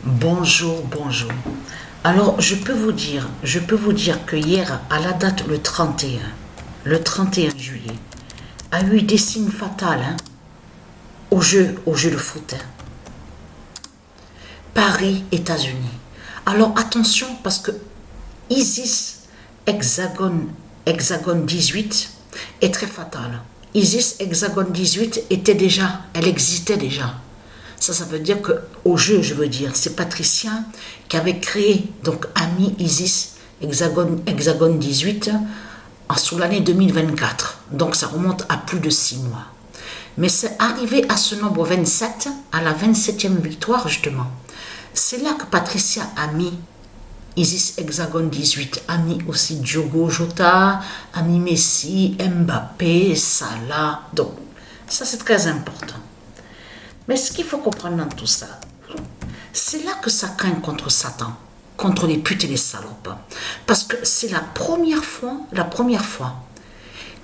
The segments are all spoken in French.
Bonjour, bonjour. Alors, je peux vous dire que hier, à la date le 31 juillet, a eu des signes fatals au jeu de foot. Paris, États-Unis. Alors, attention, parce que Isis Hexagone 18 est très fatale. Isis Hexagone 18 elle existait déjà. Ça veut dire que au jeu, c'est Patricia qui avait créé, donc Ami Isis Hexagone 18 sous l'année 2024. Donc ça remonte à plus de 6 mois. Mais c'est arrivé à ce nombre 27, à la 27e victoire justement. C'est là que Patricia a mis Isis Hexagone 18, a mis aussi Diogo Jota, a mis Messi, Mbappé, Salah. Donc ça c'est très important. Mais ce qu'il faut comprendre dans tout ça, c'est là que ça craint contre Satan, contre les putes et les salopes. Parce que c'est la première fois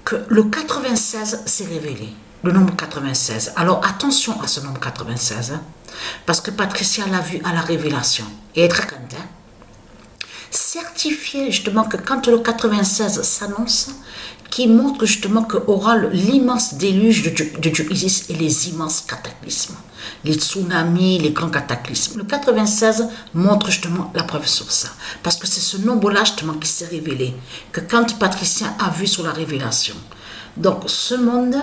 que le 96 s'est révélé, le nombre 96. Alors attention à ce nombre 96, parce que Patricia l'a vu à la révélation, et elle est très contente. Certifié justement que quand le 96 s'annonce, qui montre justement qu'aura l'immense déluge de Dieu Isis et les immenses cataclysmes, les tsunamis, les grands cataclysmes. Le 96 montre justement la preuve sur ça, parce que c'est ce nombre-là justement qui s'est révélé, que quand Patricia a vu sur la révélation. Donc ce monde,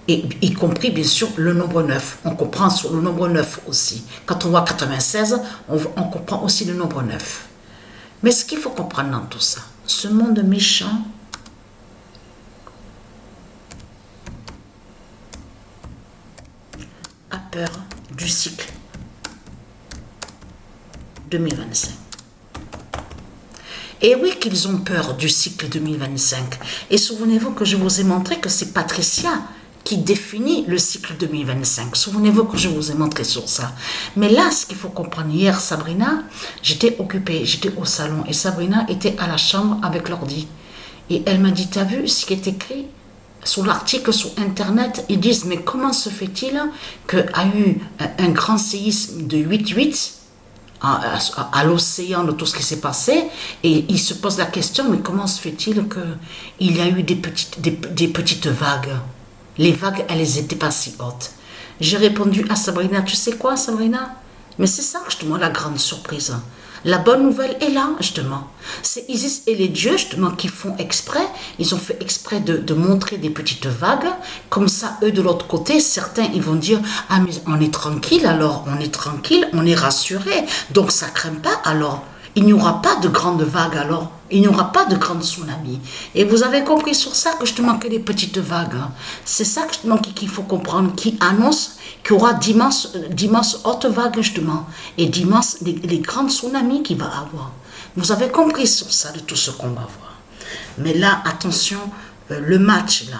et y compris bien sûr le nombre 9, on comprend sur le nombre 9 aussi. Quand on voit 96, on comprend aussi le nombre 9. Mais ce qu'il faut comprendre dans tout ça, ce monde méchant, a peur du cycle 2025. Et oui qu'ils ont peur du cycle 2025. Et souvenez-vous que je vous ai montré que c'est Patricia qui définit le cycle 2025. Souvenez-vous que je vous ai montré sur ça. Mais là, ce qu'il faut comprendre, hier, Sabrina, j'étais occupée, j'étais au salon, et Sabrina était à la chambre avec l'ordi. Et elle m'a dit, t'as vu ce qui est écrit sur l'article sur Internet? Ils disent, mais comment se fait-il qu'il y a eu un grand séisme de 8,8 à l'océan de tout ce qui s'est passé, et ils se posent la question, mais comment se fait-il qu'il y a eu des petites vagues? Les vagues, elles n'étaient pas si hautes. J'ai répondu à Sabrina, tu sais quoi Sabrina? Mais c'est ça justement la grande surprise. La bonne nouvelle est là justement. C'est Isis et les dieux justement qui font exprès, ils ont fait exprès de montrer des petites vagues. Comme ça, eux de l'autre côté, certains ils vont dire, ah mais on est tranquille alors, on est tranquille, on est rassuré. Donc ça craint pas alors. Il n'y aura pas de grandes vagues alors, il n'y aura pas de grandes tsunamis. Et vous avez compris sur ça que justement que les petites vagues, c'est ça justement qu'il faut comprendre, qui annonce qu'il y aura d'immenses hautes vagues justement, et d'immenses, les grandes tsunamis qu'il va avoir. Vous avez compris sur ça, de tout ce qu'on va voir. Mais là, attention, le match là,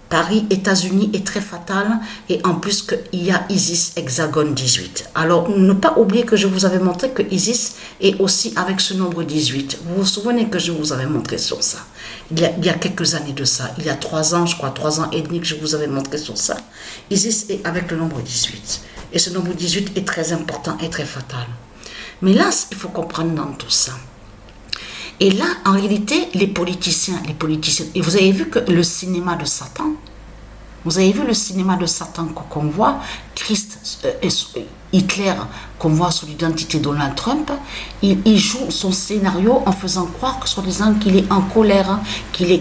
Paris, États-Unis est très fatal, et en plus qu'il y a Isis Hexagone 18. Alors, ne pas oublier que je vous avais montré que Isis est aussi avec ce nombre 18. Vous vous souvenez que je vous avais montré sur ça il y a quelques années de ça, il y a 3 ans, je crois, 3 ans et demi que je vous avais montré sur ça. Isis est avec le nombre 18. Et ce nombre 18 est très important et très fatal. Mais là, il faut comprendre dans tout ça. Et là, en réalité, les politiciens, et vous avez vu que le cinéma de Satan, qu'on voit, Hitler, qu'on voit sur l'identité de Donald Trump, il joue son scénario en faisant croire que soi-disant qu'il est en colère,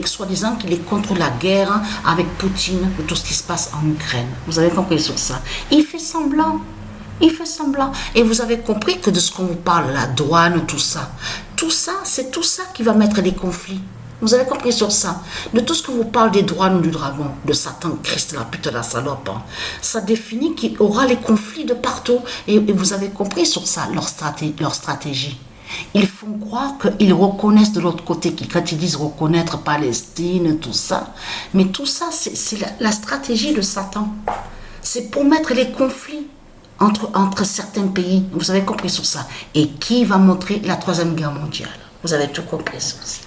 soi-disant qu'il est contre la guerre avec Poutine, ou tout ce qui se passe en Ukraine. Vous avez compris sur ça. Il fait semblant. Et vous avez compris que de ce qu'on vous parle, la douane, tout ça, c'est tout ça qui va mettre les conflits. Vous avez compris sur ça. De tout ce que vous parle des douanes du dragon, de Satan, Christ, la pute, la salope, ça définit qu'il y aura les conflits de partout. Et vous avez compris sur ça, leur stratégie. Ils font croire qu'ils reconnaissent de l'autre côté, quand ils disent reconnaître Palestine, tout ça. Mais tout ça, c'est la stratégie de Satan. C'est pour mettre les conflits entre certains pays. Vous avez compris sur ça. Et qui va montrer la 3e guerre mondiale? Vous avez tout compris sur ça.